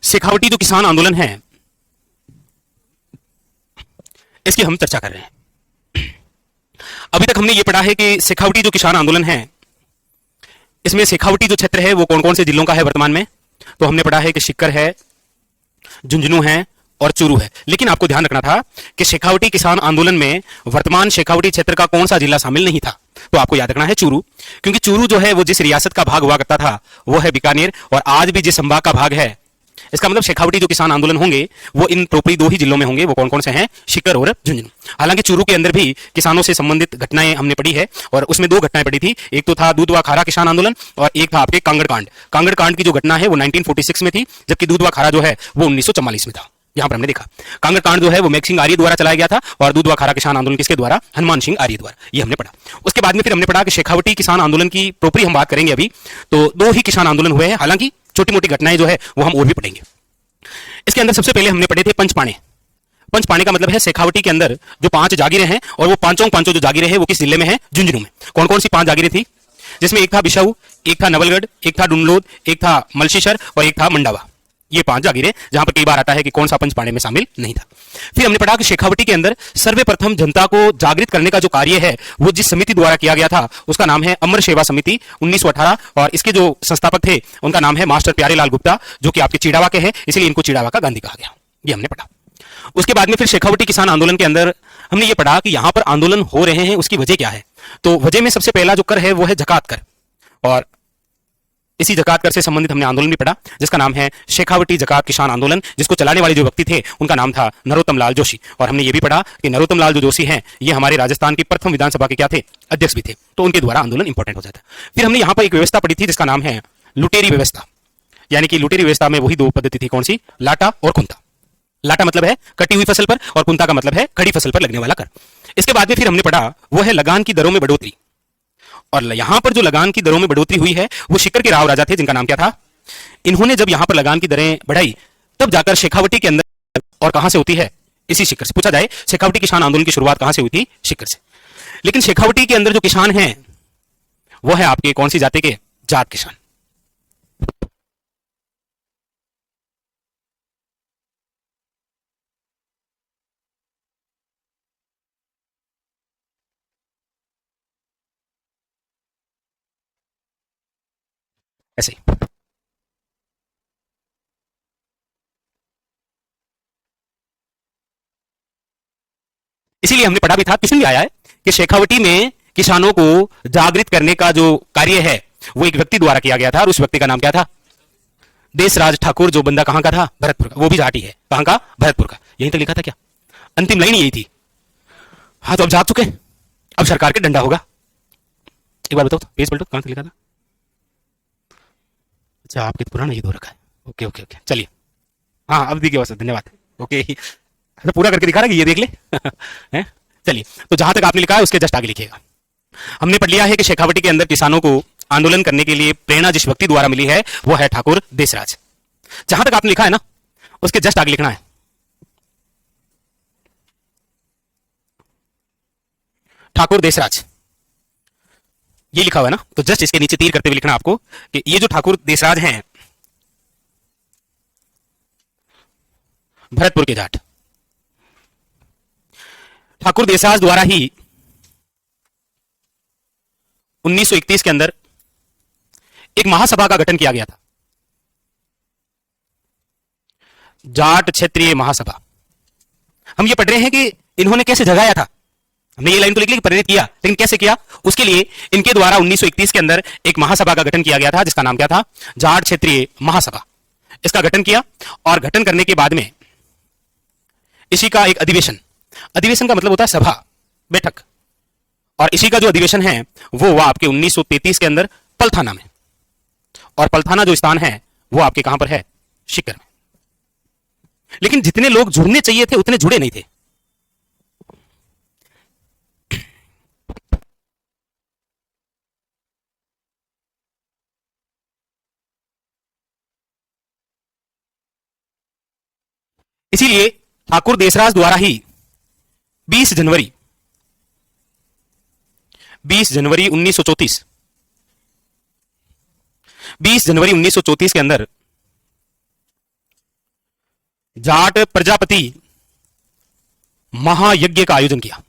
शेखावटी जो किसान आंदोलन है, इसकी हम चर्चा कर रहे हैं। अभी तक हमने ये पढ़ा है कि शेखावटी जो किसान आंदोलन है, इसमें शेखावटी जो क्षेत्र है वो कौन कौन से जिलों का है वर्तमान में। तो हमने पढ़ा है कि सीकर है, झुंझुनू है और चूरू है। लेकिन आपको ध्यान रखना था कि शेखावटी किसान आंदोलन में वर्तमान शेखावटी क्षेत्र का कौन सा जिला शामिल नहीं था। तो आपको याद रखना है चूरू, क्योंकि चूरू जो है वो जिस रियासत का भाग हुआ करता था वो है बीकानेर, और आज भी जिस संभाग का भाग है, इसका मतलब शेखावटी जो किसान आंदोलन होंगे वो इन टोपरी दो ही जिलों में होंगे। वो कौन कौन से हैं? सीकर और झुंझुनू। हालांकि चूरू के अंदर भी किसानों से संबंधित घटनाएं हमने पढ़ी है, और उसमें दो घटनाएं पढ़ी थी। एक तो था दूधवा खारा किसान आंदोलन, और एक था आपके कांगड़ कांड। कांगड़ कांड की जो घटना है वो 1946 में थी, जबकि दूधवा खारा जो है वो 1944 में था। यहां पर हमने देखा कांगड़ कांड जो है वो मेघ सिंह आर्य द्वारा चलाया गया था, और दूधवा खारा किसान आंदोलन किसके द्वारा? हनुमान सिंह आर्य द्वारा। ये हमने पढ़ा। उसके बाद में फिर हमने पढ़ा कि शेखावटी किसान आंदोलन की प्रोपरी हम बात करेंगे अभी। तो दो ही किसान आंदोलन हुए हैं, हालांकि छोटी मोटी घटनाएं जो है वो हम और भी पढ़ेंगे। इसके अंदर सबसे पहले हमने पढ़े थे पंचपाणे। पंचपाणे का मतलब है शेखावटी के अंदर जो 5 जागीरें हैं, और वो पांचों जो जागीरें हैं वो किस जिले में है? झुंझुनू में। कौन कौन सी 5 जागीरें थी? जिसमें एक था बिशाऊ, एक था नवलगढ़, एक था डुमलोद, एक था मलशीशर और एक था मंडावा। ये 5 जागीरें, जहां पर कई बार आता है कि कौन सा पंचपाणे में शामिल नहीं था। फिर हमने पढ़ा कि शेखावटी के अंदर सर्वप्रथम जनता को जागृत करने का जो कार्य है वो जिस समिति द्वारा किया गया था उसका नाम है अमर सेवा समिति 1918, और इसके जो संस्थापक थे उनका नाम है मास्टर प्यारेलाल गुप्ता, जो कि आपके चिड़ावा के हैं, इसलिए इनको चिड़ावा का गांधी कहा गया। ये हमने पढ़ा। उसके बाद में फिर शेखावटी किसान आंदोलन के अंदर हमने ये पढ़ा कि यहां पर आंदोलन हो रहे हैं, उसकी वजह क्या है। तो वजह में सबसे पहला जो कर है वो है जकात कर, और इसी जकात कर से संबंधित हमने आंदोलन भी पढ़ा जिसका नाम है शेखावटी जकात किसान आंदोलन, जिसको चलाने वाले जो व्यक्ति थे उनका नाम था नरोत्तम लाल जोशी। और हमने ये भी पढ़ा कि नरोत्तम लाल जो जोशी हैं ये हमारे राजस्थान की प्रथम विधानसभा के क्या थे? अध्यक्ष भी थे। तो उनके द्वारा आंदोलन इंपॉर्टेंट हो जाता है। फिर हमने यहां पर एक व्यवस्था पढ़ी थी जिसका नाम है लुटेरी व्यवस्था, यानी कि लुटेरी व्यवस्था में वही दो पद्धति थी, कौन सी? लाटा और कुंता। लाटा मतलब है कटी हुई फसल पर, और कुंता का मतलब है खड़ी फसल पर लगने वाला कर। इसके बाद में फिर हमने पढ़ा वो है लगान की दरों में बढ़ोतरी, और यहां पर जो लगान की दरों में बढ़ोतरी हुई है वो सीकर के राव राजा थे, जिनका नाम क्या था? इन्होंने जब यहां पर लगान की दरें बढ़ाई तब जाकर शेखावटी के अंदर, और कहां से होती है? इसी सीकर से। पूछा जाए शेखावटी किसान आंदोलन की शुरुआत कहां से हुई थी? सीकर से। लेकिन शेखावटी के अंदर जो किसान हैं वो है आपके कौन सी जाति के? जाट किसान। ऐसे ही। इसीलिए हमने पढ़ा भी था, किसने भी आया है कि शेखावटी में किसानों को जागृत करने का जो कार्य है वो एक व्यक्ति द्वारा किया गया था, और उस व्यक्ति का नाम क्या था? देशराज ठाकुर। जो बंदा कहां का था? भरतपुर का। वो भी जाट ही है। कहां का? भरतपुर का। यहीं तक लिखा था क्या? अंतिम लाइन यही थी। हाँ, तो अब जाग चुके, अब सरकार के डंडा होगा। एक बार बताओ तो, पेज पलटो, कहां तक लिखा था? अच्छा, आपके तो पुराना ये दो रखा है। ओके ओके ओके, चलिए। हाँ, अब दिखे बस, धन्यवाद। ओके, तो पूरा करके दिखा रहा है कि ये देख ले। हैं? चलिए, तो जहां तक आपने लिखा है उसके जस्ट आगे लिखिएगा। हमने पढ़ लिया है कि शेखावटी के अंदर किसानों को आंदोलन करने के लिए प्रेरणा जिस व्यक्ति द्वारा मिली है वो है ठाकुर देशराज। जहां तक आपने लिखा है ना उसके जस्ट आगे लिखना है ठाकुर देशराज। ये लिखा हुआ है ना, तो जस्ट इसके नीचे तीर करते हुए लिखना आपको कि ये जो ठाकुर देशराज हैं भरतपुर के जाट। ठाकुर देशराज द्वारा ही 1931 के अंदर एक महासभा का गठन किया गया था, जाट क्षेत्रीय महासभा। हम ये पढ़ रहे हैं कि इन्होंने कैसे जगाया था। हमने ये लाइन तो लिख ली कि प्रेरित किया, लेकिन कैसे किया? उसके लिए इनके द्वारा 1931 के अंदर एक महासभा का गठन किया गया था जिसका नाम क्या था? जाट क्षेत्रीय महासभा। इसका गठन किया, और गठन करने के बाद में इसी का एक अधिवेशन, अधिवेशन का मतलब होता है सभा, बैठक, और इसी का जो अधिवेशन है वो हुआ आपके 1933 के अंदर पलथाना में। और पलथाना जो स्थान है वो आपके कहां पर है? सीकर में। लेकिन जितने लोग जुड़ने चाहिए थे उतने जुड़े नहीं थे। इसीलिए ठाकुर देशराज द्वारा ही 20 जनवरी 20 जनवरी 1934 20 जनवरी 1934 के अंदर जाट प्रजापति महायज्ञ का आयोजन किया,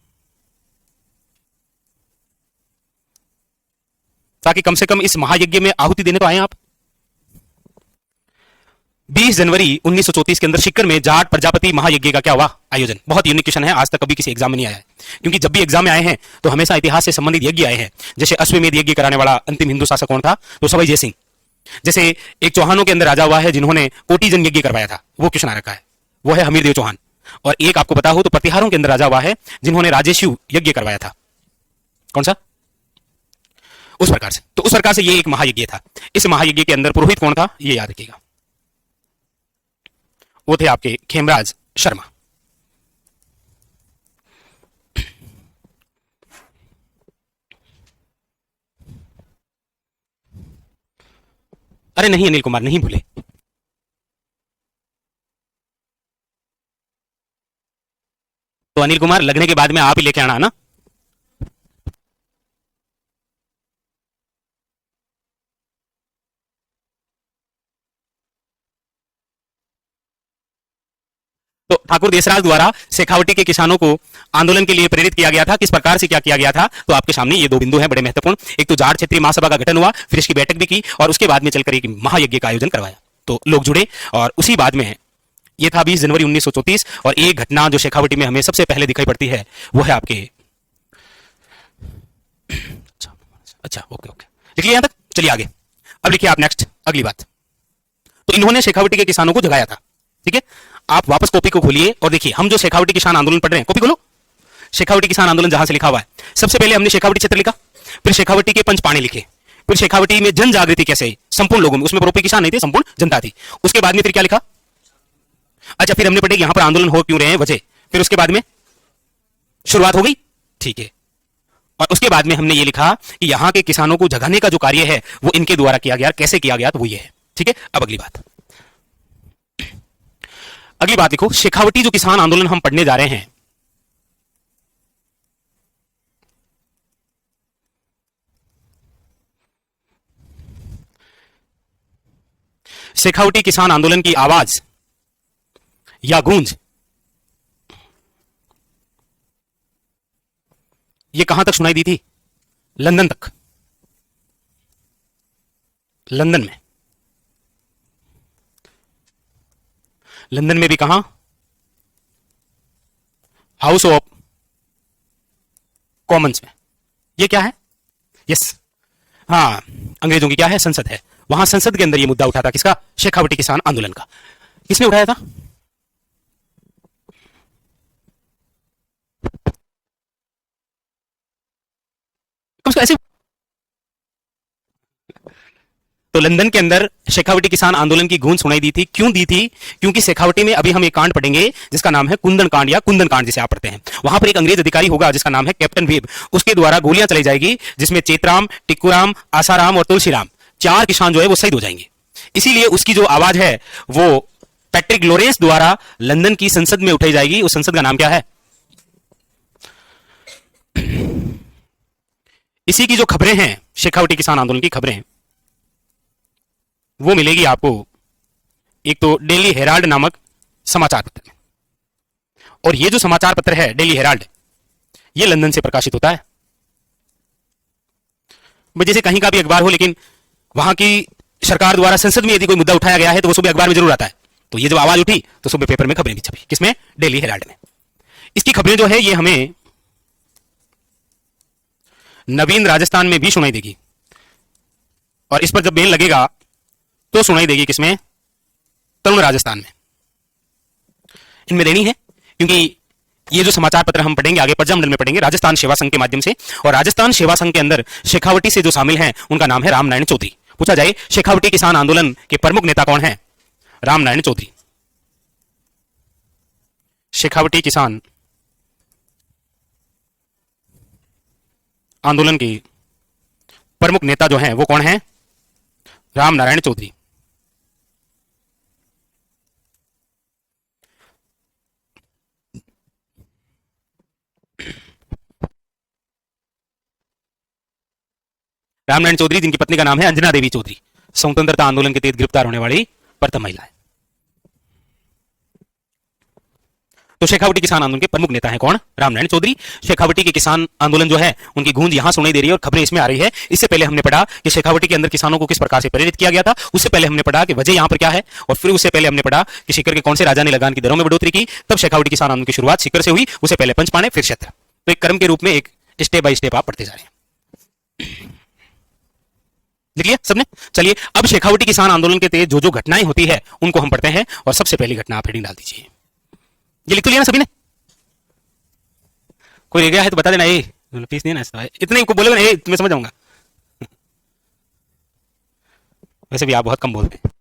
ताकि कम से कम इस महायज्ञ में आहुति देने तो आए आप। 20 जनवरी 1934 के अंदर सीकर में जाट प्रजापति महायज्ञ का क्या हुआ आयोजन। बहुत यूनिक क्वेश्चन है, आज तक कभी किसी एग्जाम में नहीं आया है, क्योंकि जब भी एग्जाम में आए हैं तो हमेशा इतिहास से संबंधित यज्ञ आए हैं। जैसे अश्वमेध यज्ञ कराने वाला अंतिम हिंदू शासक कौन था, तो सवाई जय सिंह। जैसे एक चौहानों के अंदर राजा हुआ है जिन्होंने कोटिजन यज्ञ करवाया था, वो क्वेश्चन आ रखा है, वो है हमीरदेव चौहान। और एक आपको पता हो तो प्रतिहारों के अंदर राजा हुआ है जिन्होंने राजेशु यज्ञ करवाया था, कौन सा, उस प्रकार से। तो उस प्रकार से ये एक महायज्ञ था। इस महायज्ञ के अंदर पुरोहित कौन था, ये याद रखिएगा, वो थे आपके खेमराज शर्मा। अरे नहीं अनिल कुमार, नहीं भूले, तो अनिल कुमार लगने के बाद में आप ही लेके आना ना। तो ठाकुर देसराज द्वारा शेखावटी के किसानों को आंदोलन के लिए प्रेरित किया गया था। किस प्रकार से क्या किया गया था, तो आपके सामने ये दो बिंदु हैं बड़े महत्वपूर्ण। एक तो जाट क्षेत्रीय महासभा का गठन हुआ, फिर इसकी बैठक भी की, और उसके बाद में चलकर एक महायज्ञ का आयोजन करवाया, तो लोग जुड़े। और उसी बाद में ये था 20 जनवरी 1934। और एक घटना जो शेखावटी में हमें सबसे पहले दिखाई पड़ती है वो है आपके, अच्छा ओके ओके, लिखिए यहां तक, चलिए आगे। अब लिखिए आप नेक्स्ट अगली बात। तो इन्होंने शेखावटी के किसानों को जगाया था, ठीक है। आप वापस कॉपी को खोलिए और देखिए, हम जो शेखावटी किसान आंदोलन पढ़ रहे हैं, कॉपी खोलो, शेखावटी किसान आंदोलन जहां से लिखा हुआ है, सबसे पहले हमने शेखावटी क्षेत्र लिखा, फिर शेखावटी के पंचपाणे लिखे, फिर शेखावटी में जन जागृति कैसे आई संपूर्ण लोगों में, उसमें प्रोपे किसान नहीं थे, संपूर्ण जनता थी। उसके बाद में फिर क्या लिखा, अच्छा फिर हमने पढ़े यहां पर आंदोलन हो क्यों रहे हैं, वजह, फिर उसके बाद में शुरुआत हो गई, ठीक है। और उसके बाद में हमने ये लिखा कि यहां के किसानों को जगाने का जो कार्य है वो इनके द्वारा किया गया, कैसे किया गया, तो वो ये है, ठीक है। अब अगली बात, अगली बात देखो, शेखावटी जो किसान आंदोलन हम पढ़ने जा रहे हैं, शेखावटी किसान आंदोलन की आवाज या गूंज ये कहां तक सुनाई दी थी, लंदन तक, लंदन में, लंदन में भी कहां, हाउस ऑफ कॉमन्स में। ये क्या है, यस, हाँ, अंग्रेजों की क्या है, संसद है। वहां संसद के अंदर ये मुद्दा उठा था, किसका, शेखावटी किसान आंदोलन का। किसने उठाया था, ऐसे। तो लंदन के अंदर शेखावटी किसान आंदोलन की गूंज सुनाई दी थी, क्यों दी थी, क्योंकि शेखावटी में अभी हम एक कांड पढ़ेंगे जिसका नाम है कुंदन कांड या कुंदन कांड जिसे आप पढ़ते हैं। वहां पर एक अंग्रेज अधिकारी होगा जिसका नाम है कैप्टन वेब, उसके द्वारा गोलियां चलाई जाएगी, जिसमें चेतराम, टिक्कूराम, आसाराम और तुलसीराम 4 किसान जो है वो शहीद हो जाएंगे। इसीलिए उसकी जो आवाज है वो पैट्रिक लॉरेंस द्वारा लंदन की संसद में उठाई जाएगी। उस संसद का नाम क्या है, इसी की जो खबरें हैं शेखावटी किसान आंदोलन की खबरें, वो मिलेगी आपको एक तो डेली हेराल्ड नामक समाचार पत्र में। और ये जो समाचार पत्र है डेली हेराल्ड, ये लंदन से प्रकाशित होता है। जैसे कहीं का भी अखबार हो, लेकिन वहां की सरकार द्वारा संसद में यदि कोई मुद्दा उठाया गया है तो वो सुबह अखबार में जरूर आता है। तो ये जब आवाज उठी तो सुबह पेपर में खबरें भी छपी, किसमें, डेली हेराल्ड में। इसकी खबरें जो है ये हमें नवीन राजस्थान में भी सुनाई देगी, और इस पर जब बेल लगेगा तो सुनाई देगी किसमें, तरुण राजस्थान में। इनमें देनी है, क्योंकि ये जो समाचार पत्र हम पढ़ेंगे आगे प्रजामंडल में पढ़ेंगे राजस्थान सेवा संघ के माध्यम से, और राजस्थान सेवा संघ के अंदर शेखावटी से जो शामिल हैं उनका नाम है रामनारायण चौधरी। पूछा जाए शेखावटी किसान आंदोलन के प्रमुख नेता कौन है, रामनारायण चौधरी। शेखावटी किसान आंदोलन के प्रमुख नेता जो हैं वो कौन है, रामनारायण चौधरी। रामनारायण चौधरी जिनकी पत्नी का नाम है अंजना देवी चौधरी, स्वतंत्रता आंदोलन के तहत गिरफ्तार होने वाली प्रथम महिला है। तो शेखावटी किसान आंदोलन के प्रमुख नेता हैं कौन? रामनारायण चौधरी। शेखावटी के किसान आंदोलन जो है उनकी गूंज यहां सुनाई दे रही है और खबरें इसमें आ रही है। इससे पहले हमने पढ़ा कि शेखावटी के अंदर किसानों को किस प्रकार से प्रेरित किया गया था, उससे पहले हमने पढ़ा कि वजह यहां पर क्या है, और फिर उससे पहले हमने पढ़ा कि सीकर के कौन से राजा ने लगान की दरों में बढ़ोतरी की। तब शेखावटी किसान आंदोलन की शुरुआत सीकर से हुई, उससे पहले पंचपाणे, फिर क्षेत्र। तो एक क्रम के रूप में एक स्टेप बाय स्टेप आप पढ़ते जा रहे हैं। लिख लिया सबने? चलिए अब शेखावटी किसान आंदोलन के तहत जो जो घटनाएं होती है उनको हम पढ़ते हैं। और सबसे पहली घटना आप हेडिंग डाल दीजिए। ये लिख तो लिया ना सभी ने? कोई रह गया है तो बता देना। ए फीस नहीं ना इतने को बोलेगा ना, मैं समझ आऊंगा। वैसे भी आप बहुत कम बोलते हैं।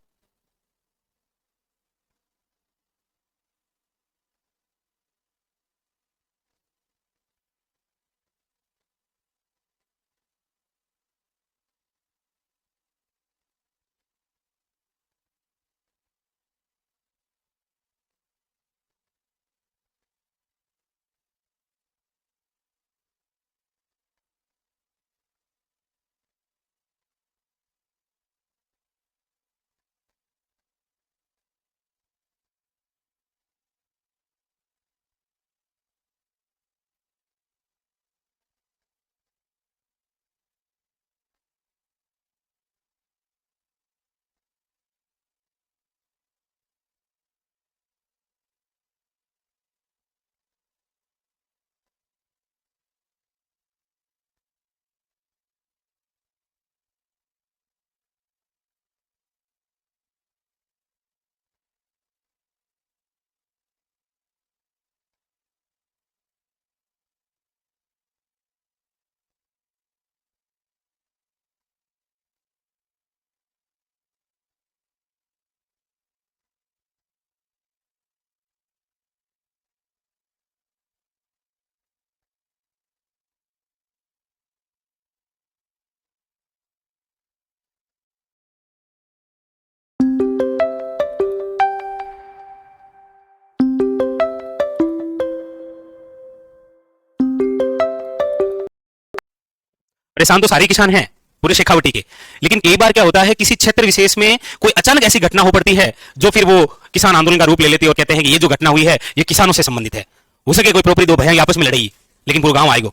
परेशान तो सारे किसान हैं पूरे शेखावटी के, लेकिन कई बार क्या होता है किसी क्षेत्र विशेष में कोई अचानक ऐसी घटना हो पड़ती है जो फिर वो किसान आंदोलन का रूप ले लेती है और कहते हैं कि ये जो घटना हुई है ये किसानों से संबंधित है। हो सके कोई प्रॉपर्टी दो भैया आपस में लड़ेगी, लेकिन पूरा गांव आएगा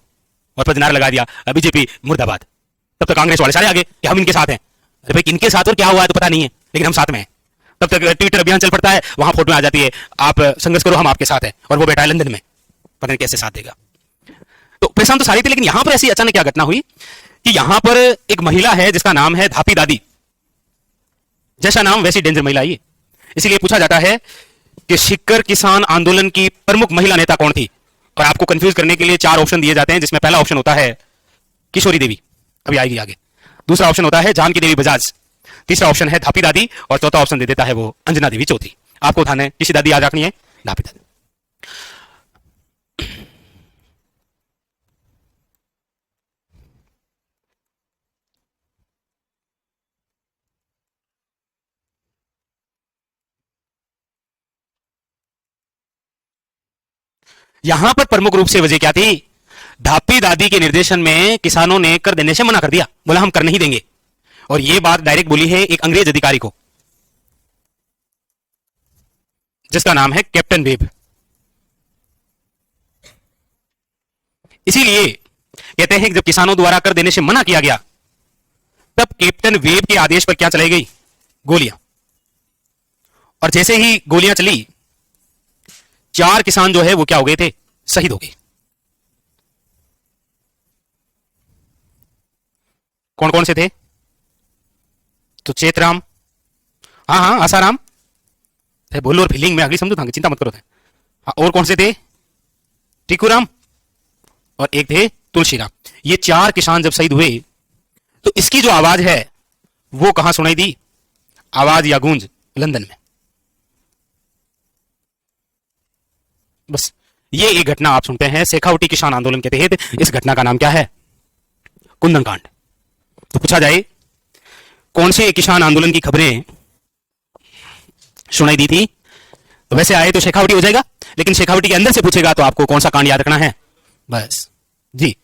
और फिर नारा लगा दिया बीजेपी मुर्दाबाद। तब तक कांग्रेस वाले सारे आगे कि हम इनके साथ हैं। अरे भाई इनके साथ और क्या हुआ है तो पता नहीं है, लेकिन हम साथ में हैं। तब तक ट्विटर अभियान चल पड़ता है, वहां फोटो आ जाती है आप संघर्ष करो हम आपके साथ हैं, और वो बैठा है लंदन में, पता नहीं कैसे साथ देगा। तो परेशान तो सारी थे, लेकिन यहां पर ऐसी अचानक क्या घटना हुई कि यहां पर एक महिला है जिसका नाम है धापी दादी। जैसा नाम वैसी डेंजर महिला ये। इसीलिए पूछा जाता है कि सीकर किसान आंदोलन की प्रमुख महिला नेता कौन थी, और आपको कंफ्यूज करने के लिए 4 ऑप्शन दिए जाते हैं, जिसमें पहला ऑप्शन होता है किशोरी देवी, अभी आएगी आगे। दूसरा ऑप्शन होता है जानकी देवी बजाज, तीसरा ऑप्शन है धापी दादी, और चौथा ऑप्शन दे देता है वो अंजना देवी चौधरी। आपको उठाना है किसी दादी याद रखनी है, धापी दादी। यहां पर प्रमुख रूप से वजह क्या थी? धापी दादी के निर्देशन में किसानों ने कर देने से मना कर दिया, बोला हम कर नहीं देंगे। और यह बात डायरेक्ट बोली है एक अंग्रेज अधिकारी को, जिसका नाम है कैप्टन वेब। इसीलिए कहते हैं कि जब किसानों द्वारा कर देने से मना किया गया, तब कैप्टन वेब के आदेश पर क्या चलाई गई? गोलियां। और जैसे ही गोलियां चली, 4 किसान जो है वो क्या हो गए थे? शहीद हो गए। कौन कौन से थे? तो चेतराम, हाँ आसाराम, बोलो और फीलिंग में अगली समझो था, चिंता मत करो। हाँ, और कौन से थे? टिकूराम, और एक थे तुलसीराम। ये 4 किसान जब शहीद हुए, तो इसकी जो आवाज है वो कहां सुनाई दी? आवाज या गूंज लंदन में। बस ये एक घटना आप सुनते हैं शेखावटी किसान आंदोलन के तहत। इस घटना का नाम क्या है? कुंदन कांड। तो पूछा जाए कौन से किसान आंदोलन की खबरें सुनाई दी थी, तो वैसे आए तो शेखावटी हो जाएगा, लेकिन शेखावटी के अंदर से पूछेगा तो आपको कौन सा कांड याद रखना है? बस जी,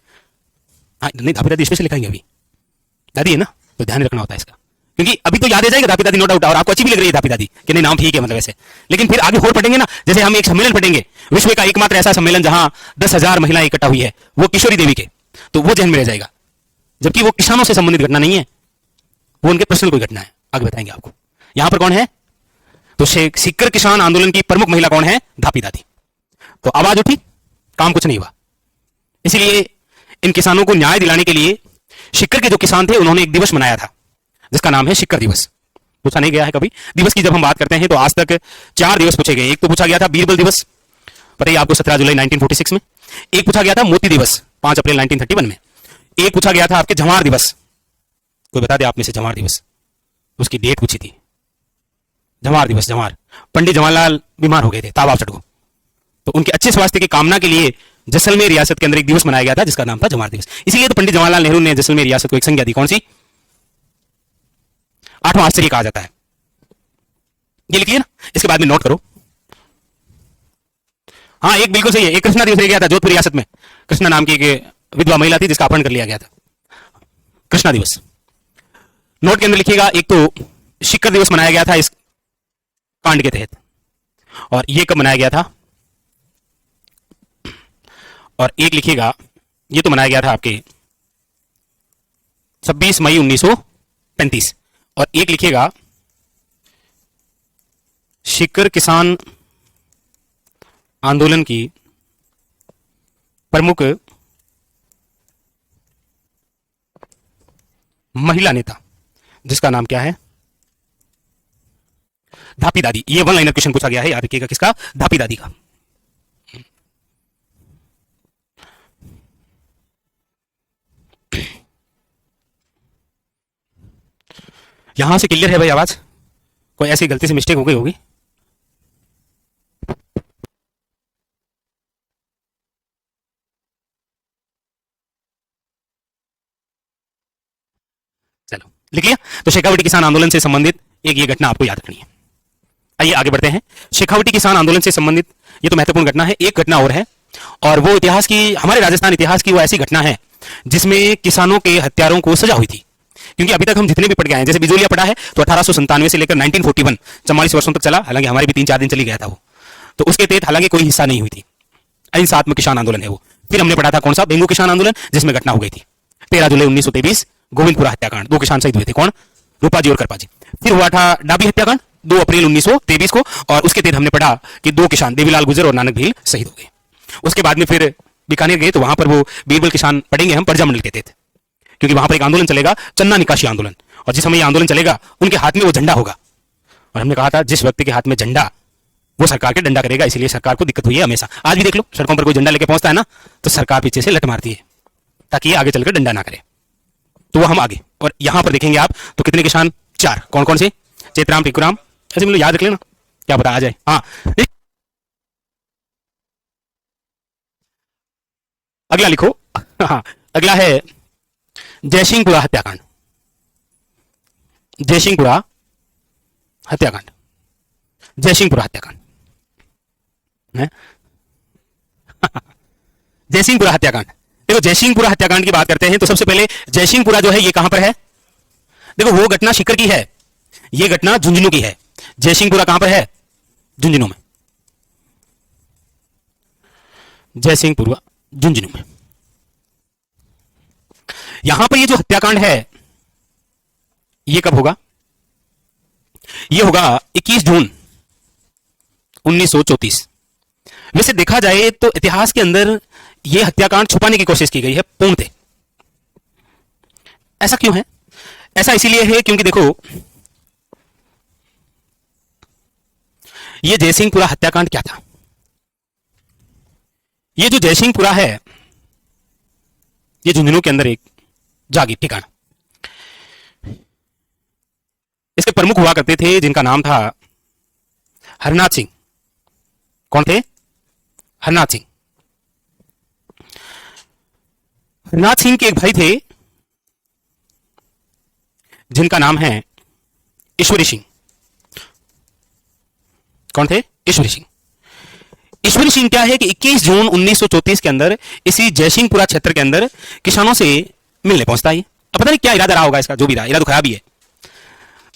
हाँ नहीं, धापी दादी स्पेशल लिखाएंगे अभी, दादी है ना, तो ध्यान रखना होता है इसका। क्योंकि अभी तो याद आ जाएगा धापी दादी, नो डाउट, और आपको अच्छी भी लग रही है धापी दादी कि नहीं, नाम ठीक है मतलब ऐसे। लेकिन फिर आगे और पढ़ेंगे ना, जैसे हम एक सम्मेलन पढ़ेंगे, विश्व का एकमात्र ऐसा सम्मेलन जहां 10,000 महिलाएं इकट्ठा हुई है, वो किशोरी देवी के, तो वो जहन में रह जाएगा। जबकि वो किसानों से संबंधित घटना नहीं है, वो उनके पर्सनल कोई घटना है, आगे बताएंगे आपको। यहां पर कौन है, तो सीकर किसान आंदोलन की प्रमुख महिला कौन है, धापी दादी। तो आवाज उठी, काम कुछ नहीं हुआ। इसलिए इन किसानों को न्याय दिलाने के लिए सीकर के जो किसान थे उन्होंने एक दिवस मनाया था जिसका नाम है सीकर दिवस। पूछा नहीं गया है कभी दिवस की, जब हम बात करते हैं तो आज तक 4 दिवस पूछे गए। एक तो पूछा गया था बीरबल दिवस, पता ही आपको 17 जुलाई 1946 में। एक पूछा गया था मोती दिवस 5 अप्रैल 1931 में। एक पूछा गया था आपके जवाहर दिवस, कोई बता दे आप में से जवाहर दिवस, उसकी डेट पूछी थी। जवाहर दिवस, जवाहर पंडित जवाहरलाल बीमार हो गए थे, ताव चढ़ को, तो उनके अच्छे स्वास्थ्य की कामना के लिए जैसलमेर रियासत के अंदर एक दिवस मनाया गया था जिसका नाम था जवाहर दिवस। इसीलिए तो पंडित जवाहरलाल नेहरू ने जैसलमेर रियासत को एक संज्ञा दी, कौन सी, 8वां आश्चर्य कहा जाता है। ये लिखिए ना, इसके बाद में नोट करो। हाँ, एक बिल्कुल सही है, एक कृष्णा दिवस रह गया था जोधपुर रियासत में। कृष्णा नाम की एक विधवा महिला थी जिसका अपहरण कर लिया गया था, कृष्णा दिवस। नोट के अंदर लिखिएगा, एक तो सीकर दिवस मनाया गया था इस कांड के तहत, और ये कब मनाया गया था, और एक लिखिएगा ये तो मनाया गया था आपके 26 मई 1935, और एक लिखिएगा सीकर किसान आंदोलन की प्रमुख महिला नेता जिसका नाम क्या है, धापी दादी। ये वन लाइनर क्वेश्चन पूछा गया है, याद रखिएगा, किसका, धापी दादी का। यहां से क्लियर है भाई आवाज, कोई ऐसी गलती से मिस्टेक हो गई होगी। चलो लिख लिया। तो शेखावटी किसान आंदोलन से संबंधित एक ये घटना आपको याद रखनी है। आइए आगे बढ़ते हैं। शेखावटी किसान आंदोलन से संबंधित ये तो महत्वपूर्ण घटना है। एक घटना और है, और वो इतिहास की, हमारे राजस्थान इतिहास की वो ऐसी घटना है जिसमें किसानों के हत्यारों को सजा हुई थी। क्योंकि अभी तक हम जितने भी पढ़ गए हैं, जैसे बिजोलिया पढ़ा है तो 1897 से लेकर 1941 44 वर्षों तक चला, हालांकि हमारे भी 3-4 दिन चली गया था वो, तो उसके तहत हालांकि कोई हिस्सा नहीं हुई थी। अहिंसात्मक किसान आंदोलन है वो। फिर हमने पढ़ा था कौन सा, बेंगू किसान आंदोलन, जिसमें घटना हो गई थी 13 जुलाई 1923, गोविंदपुरा हत्याकांड, 2 किसान शहीद हुए थे, कौन, रूपाजी और करपाजी। फिर हुआ था डाबी हत्याकांड 2 अप्रैल 1923 को, और उसके तहत हमने पढ़ा कि 2 किसान देवीलाल गुजर और नानक भील शहीद हो गए। उसके बाद में फिर बीकानेर गए तो वहां पर वो बीरबल किसान पढ़ेंगे हम, प्रजा मंडल के तहत, क्योंकि वहां पर एक आंदोलन चलेगा, चन्ना निकाशी आंदोलन, और जिस समय ये आंदोलन चलेगा उनके हाथ में वो झंडा होगा। और हमने कहा था जिस व्यक्ति के हाथ में झंडा, वो सरकार के डंडा करेगा, इसलिए सरकार को दिक्कत हुई है हमेशा। आज भी देख लो, सड़कों पर कोई झंडा लेके पहुंचता है ना, तो सरकार पीछे से लट मारती है ताकि ये आगे चलकर डंडा ना करे। तो वो हम आगे, और यहां पर देखेंगे आप तो कितने किसान, 4, कौन कौन से, चेतराम, टिकुराम, ऐसे मतलब याद रख लेना, क्या पता आ जाए। हाँ, अगला लिखो। हाँ, अगला है जयसिंहपुरा हत्याकांड। जयसिंहपुरा हत्याकांड, जयसिंहपुरा हत्याकांड है। जयसिंहपुरा हत्याकांड, देखो जयसिंहपुरा हत्याकांड की बात करते हैं तो सबसे पहले जयसिंहपुरा जो है ये कहां पर है, देखो वो घटना सीकर की है, ये घटना झुंझुनू की है। जयसिंहपुरा कहां पर है, झुंझुनू में, जयसिंहपुरा झुंझुनू में। यहां पर ये जो हत्याकांड है ये कब होगा, ये होगा 21 जून 1934। वैसे देखा जाए तो इतिहास के अंदर यह हत्याकांड छुपाने की कोशिश की गई है पूर्णतः। ऐसा क्यों है, ऐसा इसीलिए है क्योंकि देखो यह जयसिंहपुरा हत्याकांड क्या था। ये जो जयसिंहपुरा है ये झुंझुनू के अंदर एक जागीर ठिकाना, इसके प्रमुख हुआ करते थे जिनका नाम था हरनाथ सिंह। कौन थे, हरनाथ सिंह। हरनाथ सिंह के एक भाई थे जिनका नाम है ईश्वरी सिंह। कौन थे, ईश्वरी सिंह। ईश्वरी सिंह क्या है कि 21 जून 1934 के अंदर इसी जयसिंहपुरा क्षेत्र के अंदर किसानों से मिलने पहुंचता है। अब पता नहीं क्या इरादा रहा होगा इसका, जो भी रहा, इरादा खराब ही है।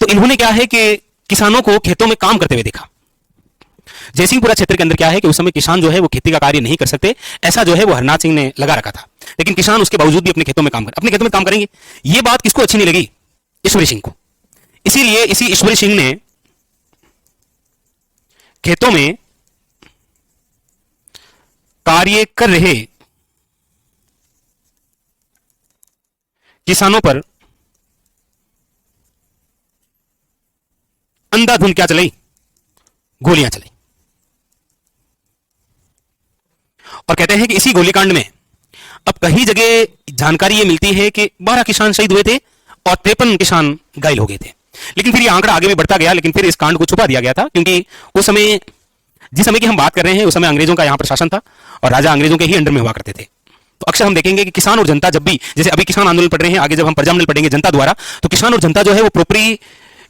तो इन्होंने क्या है कि किसानों को खेतों में काम करते हुए देखा। जयसिंहपुरा क्षेत्र के अंदर क्या है कि उस समय किसान जो है वो खेती का कार्य नहीं कर सकते, ऐसा जो है वो हरनाथ सिंह ने लगा रखा था। लेकिन किसान उसके बावजूद भी अपने खेतों में अपने खेतों में काम करेंगे। ये बात किसको अच्छी नहीं लगी? ईश्वरी सिंह को। इसीलिए इसी ईश्वरी सिंह ने खेतों में कार्य कर रहे किसानों पर अंधाधुंध क्या चलाई? गोलियां चलाई। और कहते हैं कि इसी गोलीकांड में अब कई जगह जानकारी ये मिलती है कि 12 किसान शहीद हुए थे और 53 किसान घायल हो गए थे। लेकिन फिर ये आंकड़ा आगे में बढ़ता गया, लेकिन फिर इस कांड को छुपा दिया गया था, क्योंकि उस समय, जिस समय की हम बात कर रहे हैं, उस समय अंग्रेजों का यहां प्रशासन था और राजा अंग्रेजों के ही अंडर में हुआ करते थे। तो अक्सर हम देखेंगे कि किसान और जनता जब भी, जैसे अभी किसान आंदोलन पढ़ रहे हैं, आगे जब हम प्रजा आंदोलन पढ़ेंगे जनता द्वारा, तो किसान और जनता जो है वो प्रॉपरी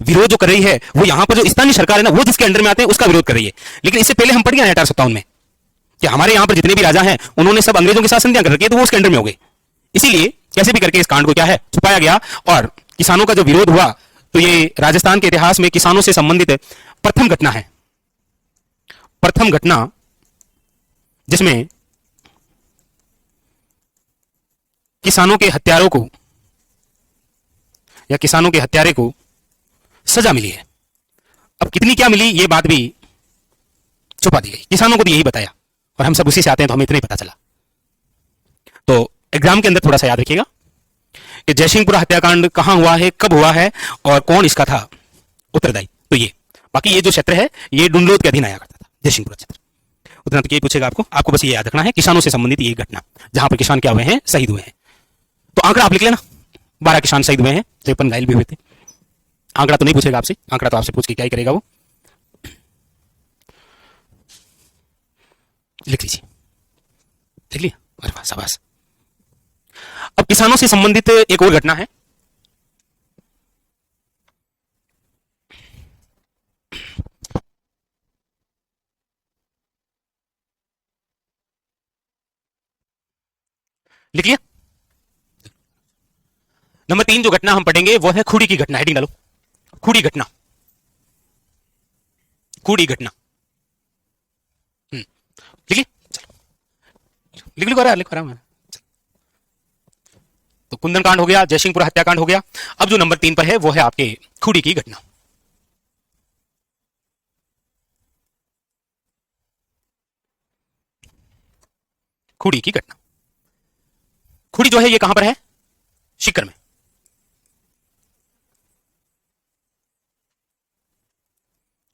विरोध जो कर रही है, वो यहां पर जो स्थानीय सरकार है ना, वो जिसके अंडर में आते हैं उसका विरोध कर रही है। लेकिन इससे पहले हम पढ़ गए 1857 में कि हमारे यहां पर जितने भी राजा हैं उन्होंने सब अंग्रेजों के साथ संधियां कर रखी है, तो वो उसके अंडर में हो गए। इसीलिए कैसे भी करके इस कांड को क्या है छुपाया गया और किसानों का जो विरोध हुआ, तो ये राजस्थान के इतिहास में किसानों से संबंधित प्रथम घटना है। प्रथम घटना जिसमें किसानों के हत्यारों को या किसानों के हत्यारे को सजा मिली है। अब कितनी क्या मिली ये बात भी छुपा दी गई। किसानों को तो यही बताया और हम सब उसी से आते हैं, तो हमें इतना ही पता चला। तो एग्जाम के अंदर थोड़ा सा याद रखिएगा कि जयसिंहपुरा हत्याकांड कहां हुआ है, कब हुआ है और कौन इसका था उत्तरदायी। तो ये बाकी ये जो क्षेत्र है ये डुंडलोद के अधीन आया करता था, जयसिंहपुरा क्षेत्र। उतना तो यही पूछेगा आपको बस ये याद रखना है, किसानों से संबंधित ये घटना जहां पर किसान क्या हुए हैं, शहीद हुए हैं। तो आंकड़ा आप लिख लेना, 12 किसान शहीद हुए हैं, 53 घायल भी हुए थे। आंकड़ा तो नहीं पूछेगा आपसे, आंकड़ा तो आपसे पूछ के क्या ही करेगा वो। लिख लीजिए, लिख लिया, अरे वाह शाबाश। अब किसानों से संबंधित एक और घटना है। लिख लिया। नंबर 3 जो घटना हम पढ़ेंगे वो है खूड़ी की घटना। हेडिंग डालो, खूड़ी घटना, खूड़ी घटना। लिखिए, चलो लिख लिखो रहा, लिख रहा मैं। तो कुंदन कांड हो गया, जयसिंहपुरा हत्याकांड हो गया। अब जो नंबर 3 पर है वो है आपके खूड़ी की घटना। खूड़ी की घटना। खूड़ी जो है ये कहां पर है? सीकर में।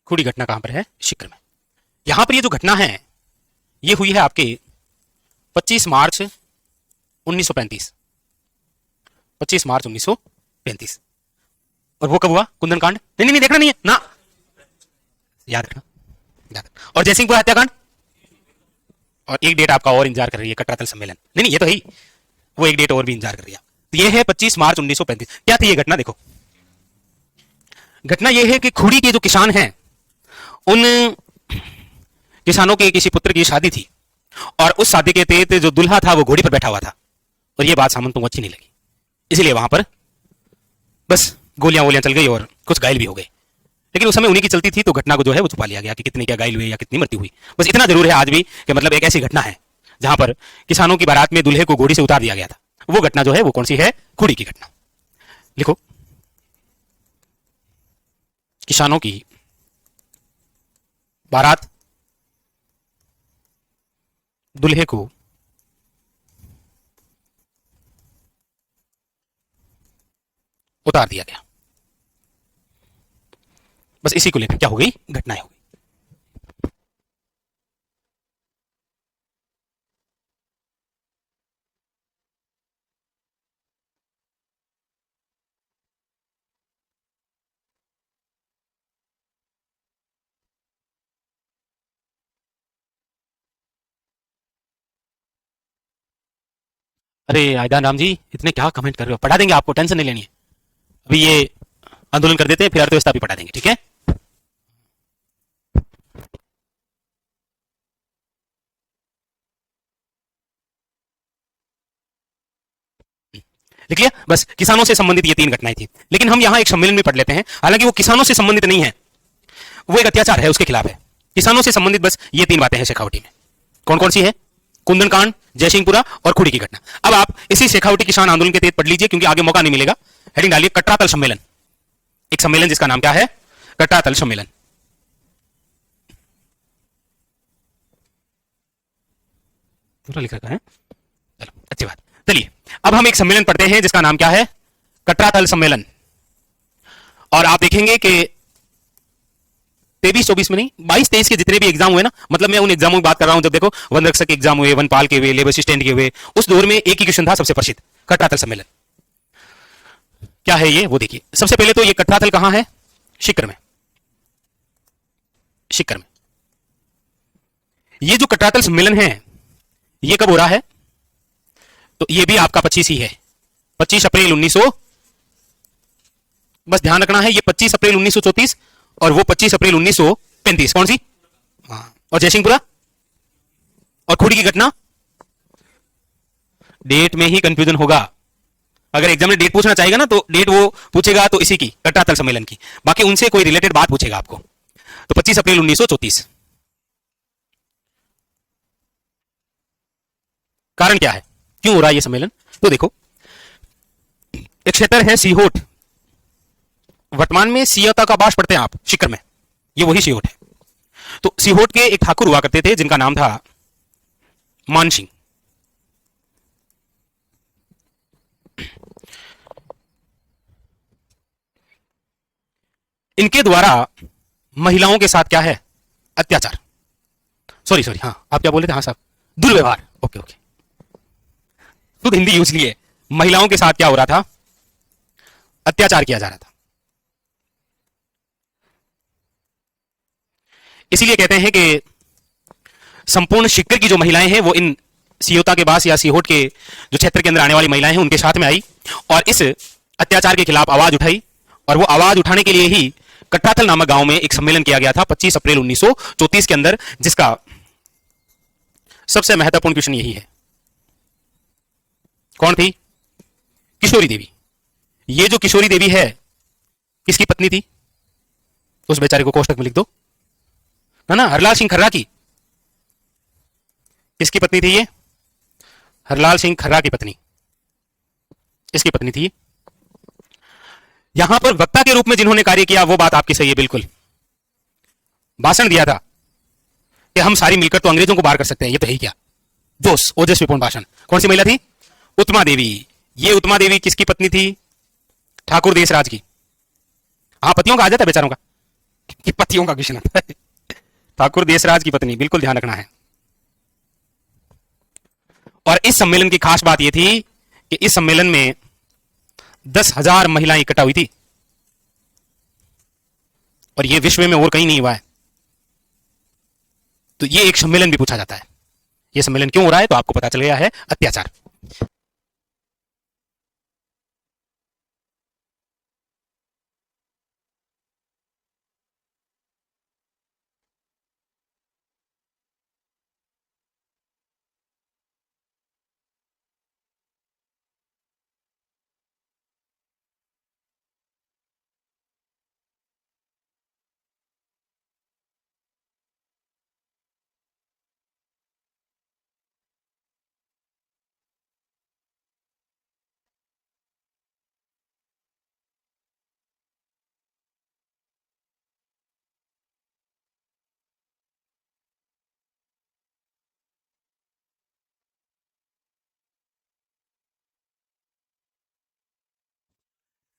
खूड़ी घटना कहां पर है? सीकर में। यहां पर ये जो घटना है ये हुई है आपके 25 मार्च 1935। 25 मार्च 1935। और वो कब हुआ? कुंदन कांड। नहीं नहीं देखना नहीं है ना, याद रखना, याद रखना। और जयसिंहपुरा हत्याकांड, और एक डेट आपका और इंतजार कर रही है, कटरातल सम्मेलन। नहीं नहीं ये तो है ही, वो एक डेट और भी इंतजार कर रही है। तो ये है 25 मार्च 1935। क्या थी ये घटना? देखो, घटना ये है कि खूड़ी के जो किसान हैं उन किसानों के किसी पुत्र की शादी थी और उस शादी के तहत जो दुल्हा था वो घोड़ी पर बैठा हुआ था और ये बात सामंतों को अच्छी नहीं लगी, इसलिए वहां पर बस गोलियां वोलियां चल गई और कुछ घायल भी हो गए। लेकिन उस समय उन्हीं की चलती थी तो घटना को जो है वो छुपा लिया गया कि कितने क्या घायल हुए या कितनी मृत्यु हुई। बस इतना जरूर है आज भी कि मतलब एक ऐसी घटना है जहां पर किसानों की बारात में दूल्हे को घोड़ी से उतार दिया गया था। वो घटना जो है वो कौन सी है? खूड़ी की घटना। लिखो, किसानों की बारात दूल्हे को उतार दिया गया। बस इसी को लेकर क्या हो गई? घटनाएं हो गई। अरे आयदान राम जी, इतने क्या कमेंट कर रहे हो? पढ़ा देंगे आपको, टेंशन नहीं लेनी है। अभी ये आंदोलन कर देते हैं, फिर अर्थव्यवस्था भी पढ़ा देंगे, ठीक है? लिख लिया? बस किसानों से संबंधित ये 3 घटनाएं थी। लेकिन हम यहां एक सम्मेलन में पढ़ लेते हैं, हालांकि वो किसानों से संबंधित नहीं है, वो एक अत्याचार है, उसके खिलाफ है। किसानों से संबंधित बस ये 3 बातें हैं शेखावटी में। कौन कौन सी है? कुंदन कांड, जयसिंहपुरा और खुड़ी की घटना। अब आप इसी शेखावटी किसान आंदोलन के तहत पढ़ लीजिए, क्योंकि आगे मौका नहीं मिलेगा। हेडिंग डालिए कटरातल सम्मेलन। एक सम्मेलन जिसका नाम क्या है? कटरातल सम्मेलन। पूरा लिख रखा है, चलो अच्छी बात। चलिए अब हम एक सम्मेलन पढ़ते हैं जिसका नाम क्या है? कटरातल सम्मेलन। और आप देखेंगे कि 23-24 में नहीं, 22-23 के जितने भी एग्जाम हुए ना, मतलब मैं उन एग्जामों की बात कर रहा हूं जब देखो वन रक्षक एग्जाम हुए, वनपाल के हुए, लेबर असिस्टेंट के हुए, उस दौर में एक ही क्वेश्चन था सबसे प्रसिद्ध, कटरातल सम्मेलन। क्या है ये वो देखिए। सबसे पहले तो ये कटरातल कहां है? सीकर में। सीकर में ये जो कटरातल सम्मेलन है ये कब हो रहा है? तो ये भी आपका 25 ही है, 25 अप्रैल 1900, बस ध्यान रखना है ये 25 अप्रैल 1934 और वो 25 अप्रैल 1935। कौन सी? हाँ। और जयसिंहपुरा और खुड़ी की घटना डेट में ही कंफ्यूजन होगा। अगर एग्जाम में डेट पूछना चाहेगा ना तो डेट वो पूछेगा तो इसी की, कटरातल सम्मेलन की, बाकी उनसे कोई रिलेटेड बात पूछेगा आपको। तो 25 अप्रैल 1934। कारण क्या है, क्यों हो रहा है ये सम्मेलन? तो देखो, एक क्षेत्र है सीहोट, वर्तमान में सियोता का बास पढ़ते हैं आप सीकर में, ये वही सीहोट है। तो सीहोट के एक ठाकुर हुआ करते थे जिनका नाम था मान सिंह। इनके द्वारा महिलाओं के साथ क्या है? अत्याचार। सॉरी, हाँ आप क्या बोले थे? हाँ साहब, दुर्व्यवहार। ओके ओके, शुद्ध हिंदी यूज लिए। महिलाओं के साथ क्या हो रहा था? अत्याचार किया जा रहा था। इसीलिए कहते हैं कि संपूर्ण सीकर की जो महिलाएं हैं वो इन सियोता के पास या सीहोट के जो क्षेत्र के अंदर आने वाली महिलाएं हैं उनके साथ में आई और इस अत्याचार के खिलाफ आवाज उठाई। और वो आवाज उठाने के लिए ही कटरातल नामक गांव में एक सम्मेलन किया गया था 25 अप्रैल 1934 के अंदर, जिसका सबसे महत्वपूर्ण क्वेश्चन यही है, कौन थी? किशोरी देवी। ये जो किशोरी देवी है किसकी पत्नी थी? उस बेचारे को कोष्टक में लिख दो, है ना, हरलाल सिंह खर्रा की। किसकी पत्नी थी ये? हरलाल सिंह खर्रा की पत्नी, इसकी पत्नी थी। यहां पर वक्ता के रूप में जिन्होंने कार्य किया वो बात आपकी सही है, बिल्कुल। भाषण दिया था कि हम सारी मिलकर तो अंग्रेजों को बाहर कर सकते हैं, ये तो है ही क्या, जोश ओजस्वीपूर्ण भाषण। कौन सी महिला थी? उत्मा देवी। ये उत्मा देवी किसकी पत्नी थी? ठाकुर देशराज की। हाँ, पतियों का आ जाता है बेचारों का, कि पतियों का क्वेश्चन आता है। ठाकुर देशराज की पत्नी, बिल्कुल ध्यान रखना है। और इस सम्मेलन की खास बात यह थी कि इस सम्मेलन में 10,000 महिलाएं इकट्ठा हुई थी और यह विश्व में और कहीं नहीं हुआ है। तो यह एक सम्मेलन भी पूछा जाता है। यह सम्मेलन क्यों हो रहा है? तो आपको पता चल गया है, अत्याचार।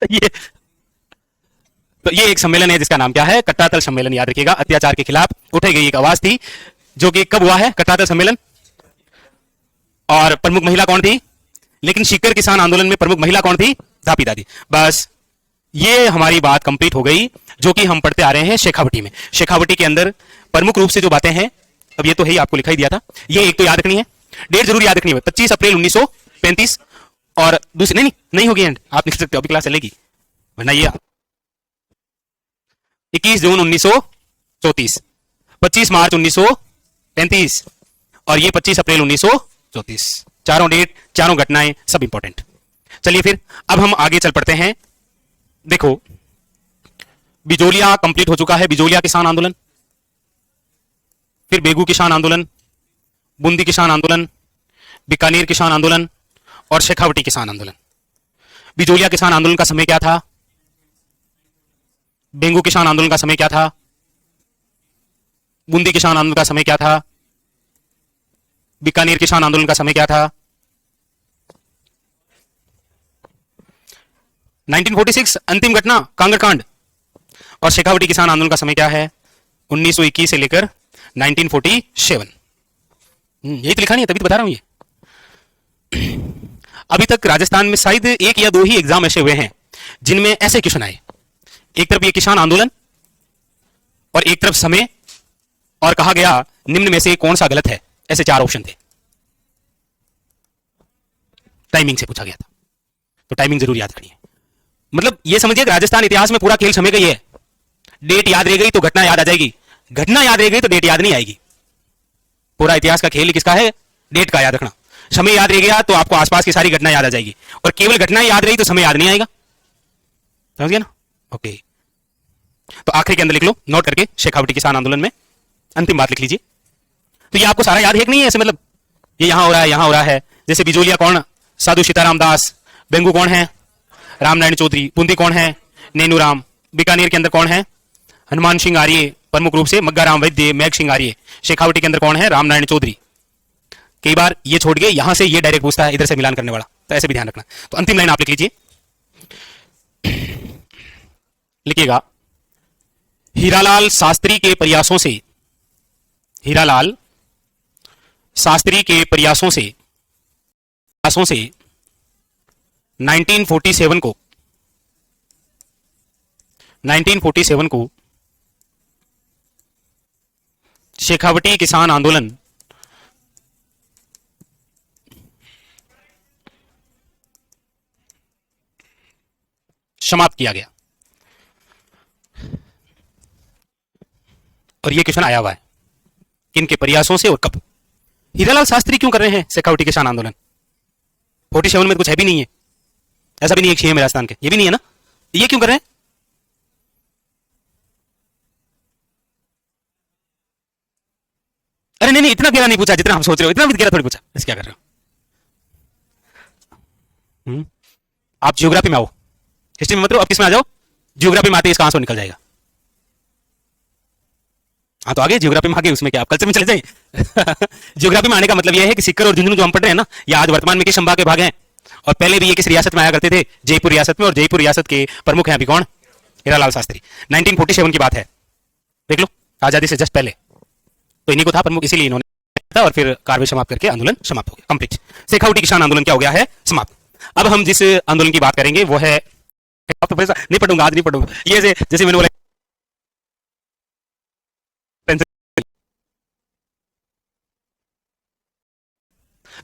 ये तो ये एक सम्मेलन है जिसका नाम क्या है? कटरातल सम्मेलन। याद रखिएगा, अत्याचार के खिलाफ उठाई गई एक आवाज थी, जो कि कब हुआ है? कटरातल सम्मेलन। और प्रमुख महिला कौन थी? लेकिन सीकर किसान आंदोलन में प्रमुख महिला कौन थी? धापी दादी। बस ये हमारी बात कंप्लीट हो गई, जो कि हम पढ़ते आ रहे हैं शेखावटी में। शेखावटी के अंदर प्रमुख रूप से जो बातें हैं, अब ये तो है ही, आपको लिखा ही दिया था। ये एक तो याद रखनी है, डेट जरूर याद रखनी है, 25 अप्रैल 1935। और दूसरी नहीं होगी एंड, आप लिख सकते हो, अभी क्लास चलेगी, वरना ये 21 जून 1934, 25 मार्च 1935 और ये 25 अप्रैल 1934। चारों डेट, चारों घटनाएं सब इंपॉर्टेंट। चलिए फिर अब हम आगे चल पड़ते हैं। देखो, बिजोलिया कंप्लीट हो चुका है, बिजोलिया किसान आंदोलन, फिर बेगू किसान आंदोलन, बूंदी किसान आंदोलन, बीकानेर किसान आंदोलन और शेखावटी किसान आंदोलन। बिजोलिया किसान आंदोलन का समय क्या था? बेंगू किसान आंदोलन का समय क्या था? बूंदी किसान आंदोलन का समय क्या था? बीकानेर किसान आंदोलन का समय क्या था? 1946 अंतिम घटना कांगड़ कांड। और शेखावटी किसान आंदोलन का समय क्या है? 1921 से लेकर 1947। यही तो लिखा नहीं है, तभी तो बता रहा हूं ये। अभी तक राजस्थान में शायद एक या दो ही एग्जाम ऐसे हुए हैं जिनमें ऐसे क्वेश्चन आए, एक तरफ ये किसान आंदोलन और एक तरफ समय, और कहा गया निम्न में से कौन सा गलत है। ऐसे 4 ऑप्शन थे, टाइमिंग से पूछा गया था, तो टाइमिंग जरूर याद रखनी है। मतलब ये समझिए कि राजस्थान इतिहास में पूरा खेल समय का ही है। डेट याद रह गई तो घटना याद आ जाएगी, घटना याद रह गई तो डेट याद नहीं आएगी। पूरा इतिहास का खेल किसका है? डेट का याद रखना। समय याद रह गया तो आपको आसपास की सारी घटना याद आ जाएगी, और केवल घटना याद रही तो समय याद नहीं आएगा। समझ गया ना? ओके, तो आखिरी के अंदर लिख लो नोट करके, शेखावटी किसान आंदोलन में अंतिम बात लिख लीजिए। तो ये आपको सारा याद है कि नहीं है? ऐसे मतलब ये यहां हो रहा है, यहां हो रहा है। जैसे बिजोलिया कौन? साधु सीताराम दास। बेंगू कौन है? रामनारायण चौधरी। बूंदी कौन है? नेनू राम। बीकानेर के अंदर कौन है? हनुमान सिंह आर्य, प्रमुख रूप से मग्गाराम वैद्य, मेघ सिंह आर्य। शेखावटी के अंदर कौन है? रामनारायण चौधरी। कई बार ये छोड़ के यहां से ये डायरेक्ट पूछता है, इधर से मिलान करने वाला, तो ऐसे भी ध्यान रखना। तो अंतिम लाइन आप लिख लीजिए, लिखिएगा, हीरालाल शास्त्री के प्रयासों से, हीरालाल शास्त्री के प्रयासों से 1947 को शेखावटी किसान आंदोलन समाप्त किया गया। और यह क्वेश्चन आया हुआ है, किनके प्रयासों से और कब? हीरालाल शास्त्री क्यों कर रहे हैं शेखावटी किसान आंदोलन? 47 में तो कुछ है भी नहीं है, ऐसा भी नहीं है कि है राजस्थान के, ये भी नहीं है ना, ये क्यों कर रहे हैं? अरे नहीं, इतना गहरा नहीं पूछा जितना हम सोच रहे हो, इतना भी गहरा थोड़ी पूछा। इस क्या कर रहे हो? आप जियोग्राफी में आओ, हिस्ट्री में मत रहो, अब किस में आ जाओ? जियोग्राफी में आते इसका आंसर निकल जाएगा। हाँ तो आगे जियोग्राफी में आगे, उसमें क्या आप कल्चर में चले जाइए। जियोग्राफी में आने का मतलब यह है कि सीकर और झुंझुनू जो हम पढ़ रहे हैं ना, ये आज वर्तमान में किस संभाग के भाग हैं, और पहले भी ये किस रियासत में आया करते थे? जयपुर रियासत में। और जयपुर रियासत के प्रमुख हैं अभी कौन? हीरालाल शास्त्री। 1947 की बात है, देख लो, आजादी से जस्ट पहले। तो इन्हीं को था प्रमुख, इसीलिए इन्होंने था, और फिर कार्य समाप्त करके आंदोलन समाप्त हो गया, कंप्लीट। शेखावटी किसान आंदोलन क्या हो गया है? समाप्त। अब हम जिस आंदोलन की बात करेंगे वो है, तो नहीं पढ़ूंगा आज, नहीं पढ़ूंगा ये, जैसे मैंने बोला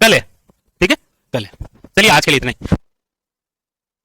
पहले, ठीक है पहले। चलिए आज के लिए इतना ही।